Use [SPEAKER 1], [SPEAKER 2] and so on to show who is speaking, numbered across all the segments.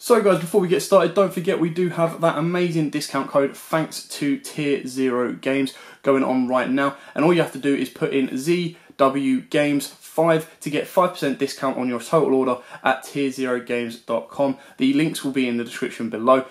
[SPEAKER 1] So guys, before we get started, don't forget we do have that amazing discount code thanks to Tier 0 Games going on right now. And all you have to do is put in ZWGames5 to get 5% discount on your total order at tier0games.com. The links will be in the description below.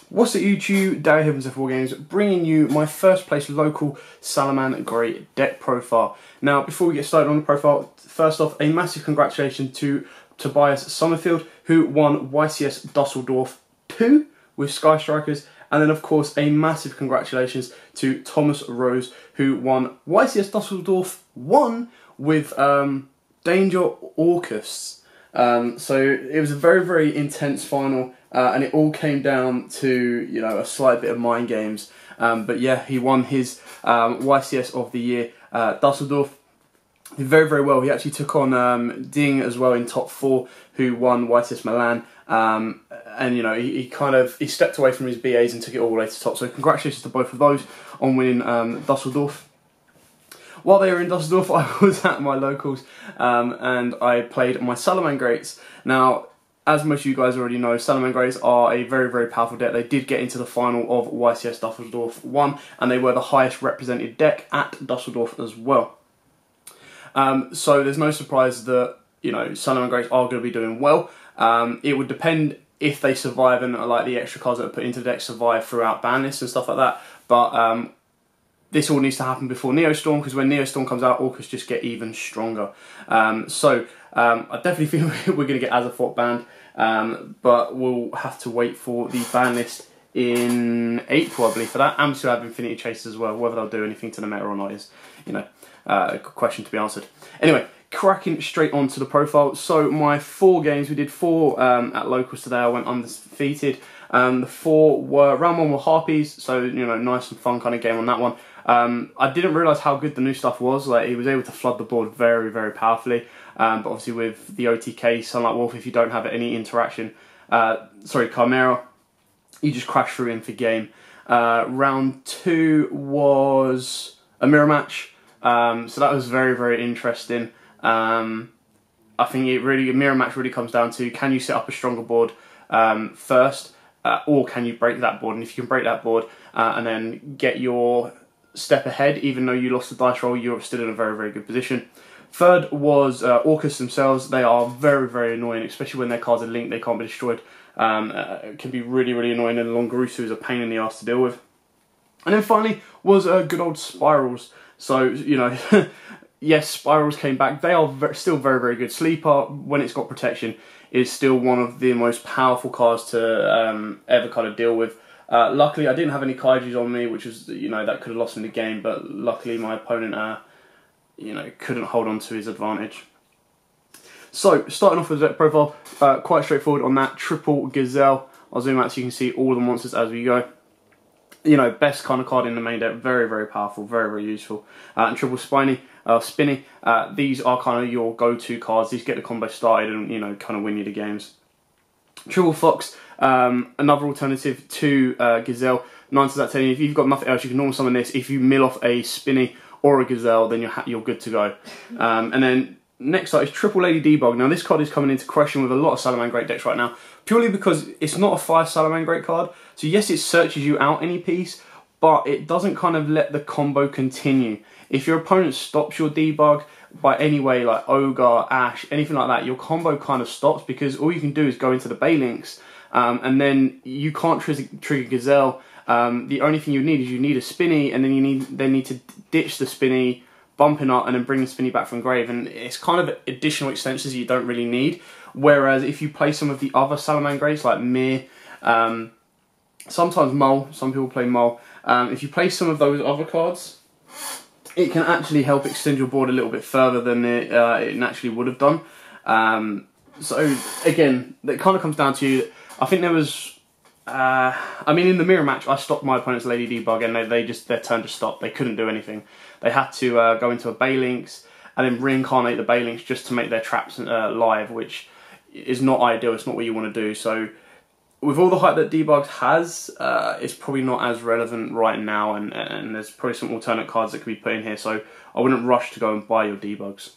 [SPEAKER 1] What's up YouTube, Darry Hibbins of 4 Games, bringing you my first place local Salamangreats deck profile. Now, before we get started on the profile, first off, a massive congratulations to Tobias Sommerfield, who won YCS Dusseldorf 2 with Sky Strikers, and then of course a massive congratulations to Thomas Rose, who won YCS Dusseldorf 1 with Danger Orcus. So it was a very intense final, and it all came down to, you know, a slight bit of mind games. But yeah, he won his YCS of the year, Dusseldorf. Did very well. He actually took on Ding as well in top 4, who won YCS Milan. And you know, he stepped away from his BAs and took it all the way to top. So congratulations to both of those on winning Dusseldorf. While they were in Dusseldorf, I was at my locals and I played my Salamangreats. Now, as most of you guys already know, Salamangreats are a very powerful deck. They did get into the final of YCS Dusseldorf 1, and they were the highest represented deck at Dusseldorf as well. So there's no surprise that, you know, Salamangreats are going to be doing well. It would depend if they survive and like the extra cards that are put into the deck survive throughout ban lists and stuff like that. But this all needs to happen before Neostorm, because when Neostorm comes out, Orcus just get even stronger. I definitely think we're going to get Azathoth banned, but we'll have to wait for the ban list in April, I believe, for that. And we still have Infinity Chasers as well. Whether they'll do anything to the meta or not is, you know, a question to be answered. Anyway, cracking straight onto the profile. So my 4 games, we did 4 at locals today. I went undefeated. The 4 were, round 1 were Harpies, so, you know, nice and fun kind of game on that one. I didn't realise how good the new stuff was. Like, he was able to flood the board very powerfully. But obviously with the OTK, Sunlight Wolf, if you don't have any interaction, Chimera, you just crash through in for game. Round 2 was a mirror match. So that was very interesting. I think a mirror match really comes down to, can you set up a stronger board first, or can you break that board? And if you can break that board and then get your step ahead, even though you lost the dice roll, you're still in a very good position. Third was Orcus themselves. They are very annoying, especially when their cards are linked, they can't be destroyed. It can be really annoying, and Longarusu is a pain in the ass to deal with. And then finally was good old Spirals. So, you know, yes, Spirals came back. They are still very good. Sleeper, when it's got protection, is still one of the most powerful cards to ever kind of deal with. Luckily, I didn't have any Kaijus on me, which was, you know, that could have lost me the game. But luckily, my opponent, you know, couldn't hold on to his advantage. So, starting off with the deck profile, quite straightforward on that. Triple Gazelle. I'll zoom out so you can see all the monsters as we go. You know, best kind of card in the main deck, very powerful, very useful. And Triple Spinny, these are kind of your go-to cards. These get the combo started and, you know, kind of win you the games. Triple Fox, another alternative to Gazelle. 9 times out of 10, if you've got nothing else, you can normal summon this. If you mill off a Spinny or a Gazelle, then you're good to go. And then next up is Triple Lady Debug. Now this card is coming into question with a lot of Salamangreat decks right now, purely because it's not a 5 Salamangreat card. So yes, it searches you out any piece, but it doesn't kind of let the combo continue. If your opponent stops your debug by any way, like Ogre, Ash, anything like that, your combo kind of stops, because all you can do is go into the Baylinks, and then you can't trigger Gazelle. The only thing you need is a Spinny, and then you need to ditch the Spinny, bumping up, and then bring the Spinny back from grave, and it's kind of additional extensions you don't really need. Whereas if you play some of the other Salamangreats like Mir, sometimes Mole, some people play Mole, if you play some of those other cards, it can actually help extend your board a little bit further than it naturally would have done. So again, it kind of comes down to, I think there was, I mean, in the mirror match, I stopped my opponent's Lady Debug, and their turn just stopped. They couldn't do anything. They had to go into a Baylinks and then reincarnate the Baylinks just to make their traps live, which is not ideal. It's not what you want to do. So with all the hype that Debugs has, it's probably not as relevant right now, and there's probably some alternate cards that could be put in here, so I wouldn't rush to go and buy your Debugs.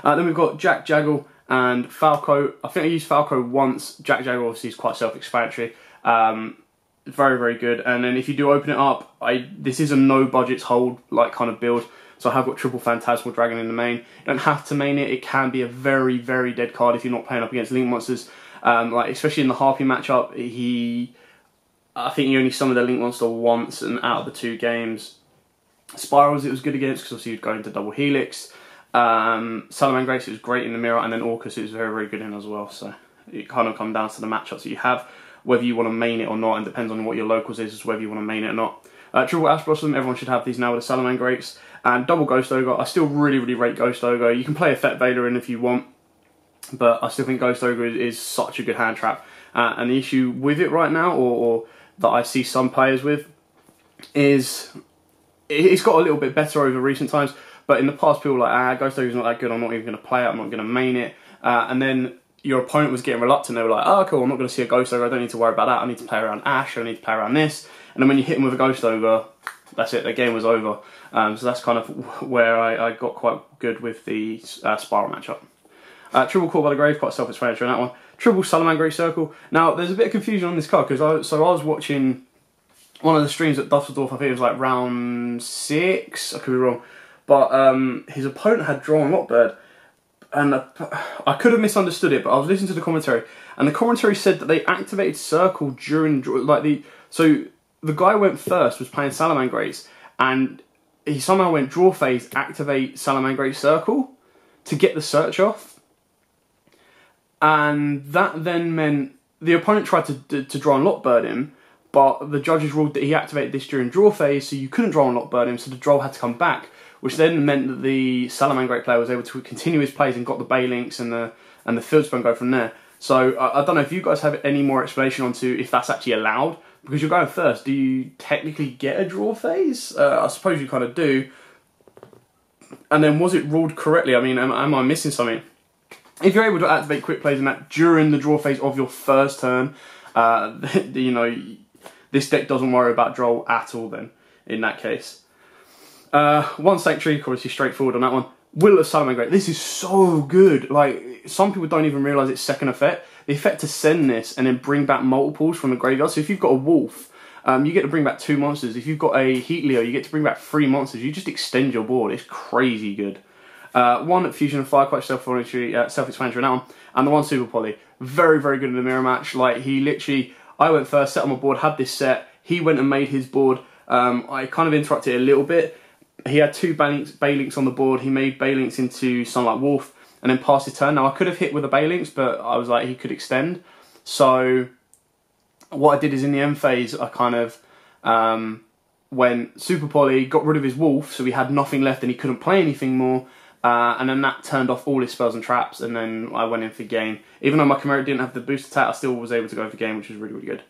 [SPEAKER 1] Then we've got Jack Jaggle, And Falco, I think I used Falco once. Jack Jaguar obviously is quite self-explanatory. Very, very good. And then if you do open it up, this is a no budgets hold like kind of build. So I have got triple Phantasmal Dragon in the main. You don't have to main it. It can be a very, very dead card if you're not playing up against Link monsters. Like especially in the Harpy matchup, I think he only summoned the Link monster once, and out of the 2 games, Spirals it was good against because obviously you'd go into double Helix. Salamangreats it was great in the mirror, and then Orcus it was very, very good in as well. So it kind of comes down to the matchups that you have, whether you want to main it or not, and depends on what your locals is whether you want to main it or not. Triple Ash Blossom, everyone should have these now with the Salamangreats. And double Ghost Ogre, I still really, really rate Ghost Ogre. You can play Effect Vader in if you want, but I still think Ghost Ogre is such a good hand trap. And the issue with it right now, or that I see some players with, is it's got a little bit better over recent times, but in the past people were like, Ghost Ogre's not that good, I'm not even going to play it, I'm not going to main it. And then your opponent was getting reluctant, they were like, oh cool, I'm not going to see a Ghost Ogre, I don't need to worry about that, I need to play around Ash, I need to play around this. And then when you hit him with a Ghost Ogre, that's it, the game was over. So that's kind of where I got quite good with the Spiral matchup. Triple Call by the Grave, quite self-explanatory on that one. Triple Salamangreat Circle. Now, there's a bit of confusion on this card, because I was watching one of the streams at Dusseldorf, I think it was like round 6, I could be wrong, but his opponent had drawn Lockbird, and I could have misunderstood it, but I was listening to the commentary, and the commentary said that they activated Circle during, so the guy went first, was playing Salamangreats, and he somehow went draw phase, activate Salamangreat Circle to get the search off. And that then meant the opponent tried to draw and Lockbird him, but the judges ruled that he activated this during draw phase, so you couldn't draw and Lockbird him, so the draw had to come back, which then meant that the Salamangreat player was able to continue his plays and got the Baylinks and the Field Spell and go from there. So I don't know if you guys have any more explanation onto if that's actually allowed, because you're going first. Do you technically get a draw phase? I suppose you kind of do. And then was it ruled correctly? I mean, am I missing something? If you're able to activate quick plays in that during the draw phase of your first turn, you know, this deck doesn't worry about draw at all then, in that case. One Sanctuary, obviously straightforward on that one. Will of Salamangreat, this is so good. Like, some people don't even realise it's second effect. The effect to send this and then bring back multiples from the graveyard. So if you've got a Wolf, you get to bring back 2 monsters. If you've got a Heat Leo, you get to bring back 3 monsters. You just extend your board. It's crazy good. One Fusion of Fire, quite self-explanatory on that one. And the one Super Poly, very, very good in the mirror match. Like, he literally, I went first, set on my board, had this set. He went and made his board. I kind of interrupted it a little bit. He had 2 Baylinks on the board. He made Baylinks into Sunlight Wolf and then passed his turn. Now, I could have hit with the Baylinks, but I was like, he could extend. So what I did is in the end phase, I kind of went Super Poly, got rid of his Wolf, so he had nothing left and he couldn't play anything more. And then that turned off all his spells and traps, and then I went in for game. Even though my Chimera didn't have the boost attack, I still was able to go for game, which was really, really good.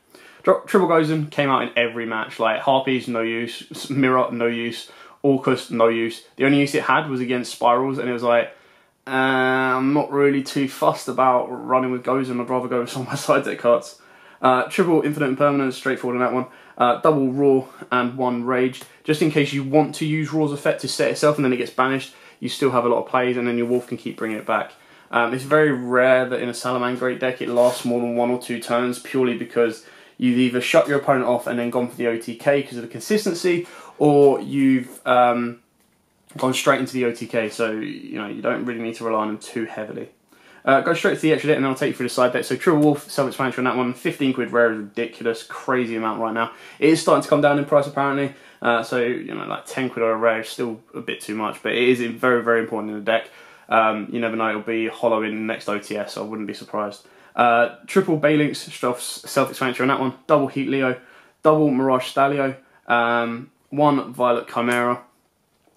[SPEAKER 1] Triple Gozen came out in every match. Like, Harpies, no use. Mirror, no use. Orcus, no use. The only use it had was against Spirals, and it was like, I'm not really too fussed about running with Gozen. I'd rather go with some of my side deck cards. Triple Infinite Impermanence, straightforward on that one. Double Raw and 1 Raged. Just in case you want to use Raw's effect to set itself and then it gets banished, you still have a lot of plays, and then your Wolf can keep bringing it back. It's very rare that in a Salamangreat deck it lasts more than 1 or 2 turns, purely because you've either shut your opponent off and then gone for the OTK because of the consistency, or you've gone straight into the OTK, so you know you don't really need to rely on them too heavily. Go straight to the extra deck and then I'll take you through the side deck. So Triple Wolf, self-explanatory on that one. 15 quid rare is ridiculous, crazy amount right now. It is starting to come down in price apparently. So, you know, like 10 quid or a rare is still a bit too much, but it is very, very important in the deck. You never know, it'll be hollow in the next OTS, so I wouldn't be surprised. Triple Baylinks, self-explanatory on that one. Double Heat Leo, double Mirage Stalio, 1 Violet Chimera.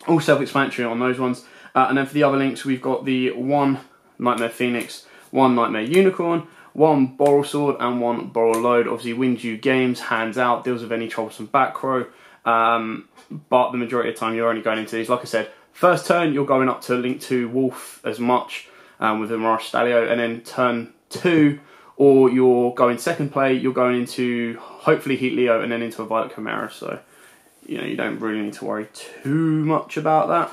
[SPEAKER 1] All self-explanatory on those ones. And then for the other links, we've got the 1 Nightmare Phoenix, 1 Nightmare Unicorn, 1 Boral Sword, and 1 Boral Load. Obviously wins you games, hands out, deals with any troublesome back row. But the majority of the time you're only going into these. Like I said, first turn you're going up to Link 2 Wolf as much with the Mirage Stalio, and then turn 2, or you're going second play, you're going into hopefully Heat Leo and then into a Violet Chimera. So, you know, you don't really need to worry too much about that.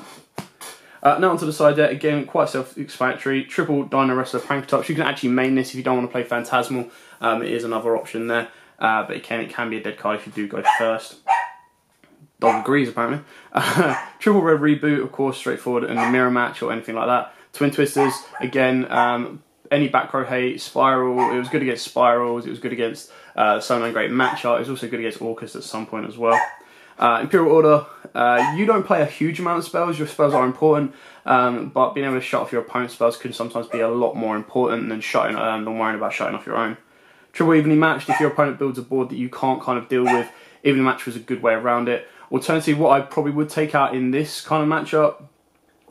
[SPEAKER 1] Now onto the side deck, again, quite self-explanatory. Triple Dino Wrestler Prank-a-tops. You can actually main this if you don't want to play Phantasmal. It is another option there. But it can be a dead card if you do go first. Dog agrees, apparently. Triple Red Reboot, of course, straightforward, and a mirror match or anything like that. Twin Twisters, again, any back row hate, Spiral, it was good against Spirals, it was good against Salamangreats matchup, it was also good against Orcus at some point as well. Imperial Order, you don't play a huge amount of spells, your spells are important, but being able to shut off your opponent's spells can sometimes be a lot more important than worrying about shutting off your own. Triple Evenly Matched, if your opponent builds a board that you can't kind of deal with, Evenly Matched was a good way around it. Alternatively, what I probably would take out in this kind of matchup,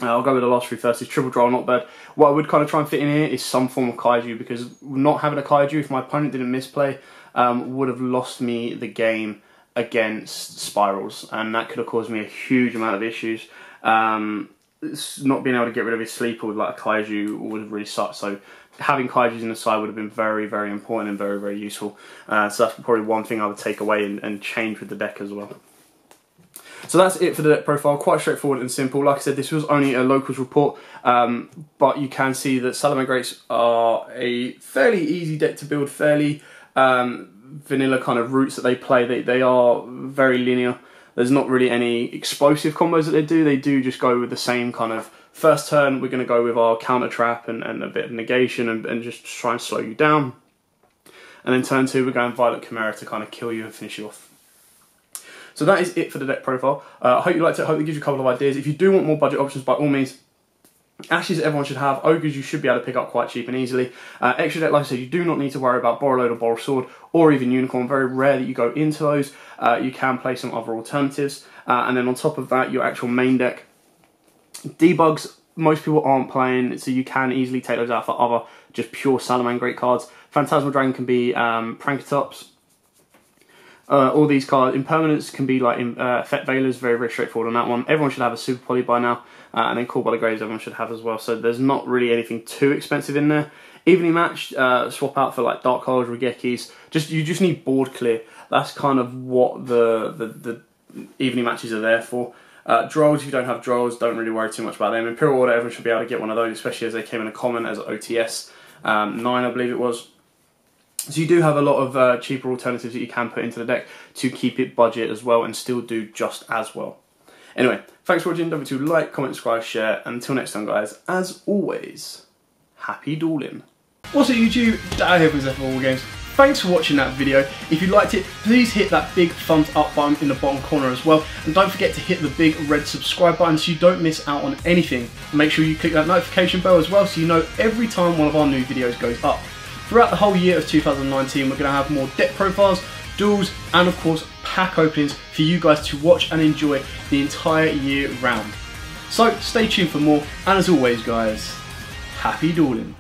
[SPEAKER 1] I'll go with the last three first, is Triple Draw Not Bad. What I would kind of try and fit in here is some form of Kaiju, because not having a Kaiju, if my opponent didn't misplay, would have lost me the game against Spirals, and that could have caused me a huge amount of issues. Not being able to get rid of his sleeper with like a Kaiju would have really sucked, so having Kaijus in the side would have been very, very important and very, very useful. So that's probably one thing I would take away and change with the deck as well. So that's it for the deck profile, quite straightforward and simple. Like I said, this was only a locals report, but you can see that Salamangreats are a fairly easy deck to build, fairly vanilla kind of routes that they play. They are very linear. There's not really any explosive combos that they do just go with the same kind of first turn, we're going to go with our counter trap and a bit of negation and just try and slow you down. And then turn 2, we're going Violent Chimera to kind of kill you and finish you off. So that is it for the deck profile. I hope you liked it, I hope it gives you a couple of ideas. If you do want more budget options, by all means, Ashes everyone should have. Ogres you should be able to pick up quite cheap and easily. Extra deck, like I said, you do not need to worry about Borrow Load or Borrow Sword or even Unicorn. Very rare that you go into those. You can play some other alternatives. And then on top of that, your actual main deck. Debugs, most people aren't playing, so you can easily take those out for other just pure Salamangreat cards. Phantasmal Dragon can be Prank-a-tops. All these cards, Impermanence can be like Effect Veilers, very, very straightforward on that one. Everyone should have a Super Poly by now. And then Called by the Graves everyone should have as well. So there's not really anything too expensive in there. Evenly Matched, swap out for like Dark Holes, Regekis. You just need board clear. That's kind of what the Evenly Matches are there for. Drolls, if you don't have Drolls, don't really worry too much about them. Imperial Order, everyone should be able to get one of those, especially as they came in a common as OTS 9, I believe it was. So you do have a lot of cheaper alternatives that you can put into the deck to keep it budget as well and still do just as well. Anyway, thanks for watching. Don't forget to like, comment, subscribe, share, and until next time guys, as always, happy dueling. What's up YouTube, Dan here from YUGIOH. Thanks for watching that video. If you liked it, please hit that big thumbs up button in the bottom corner as well. And don't forget to hit the big red subscribe button so you don't miss out on anything. Make sure you click that notification bell as well so you know every time one of our new videos goes up. Throughout the whole year of 2019, we're going to have more deck profiles, duels, and of course pack openings for you guys to watch and enjoy the entire year round. So stay tuned for more, and as always guys, happy dueling.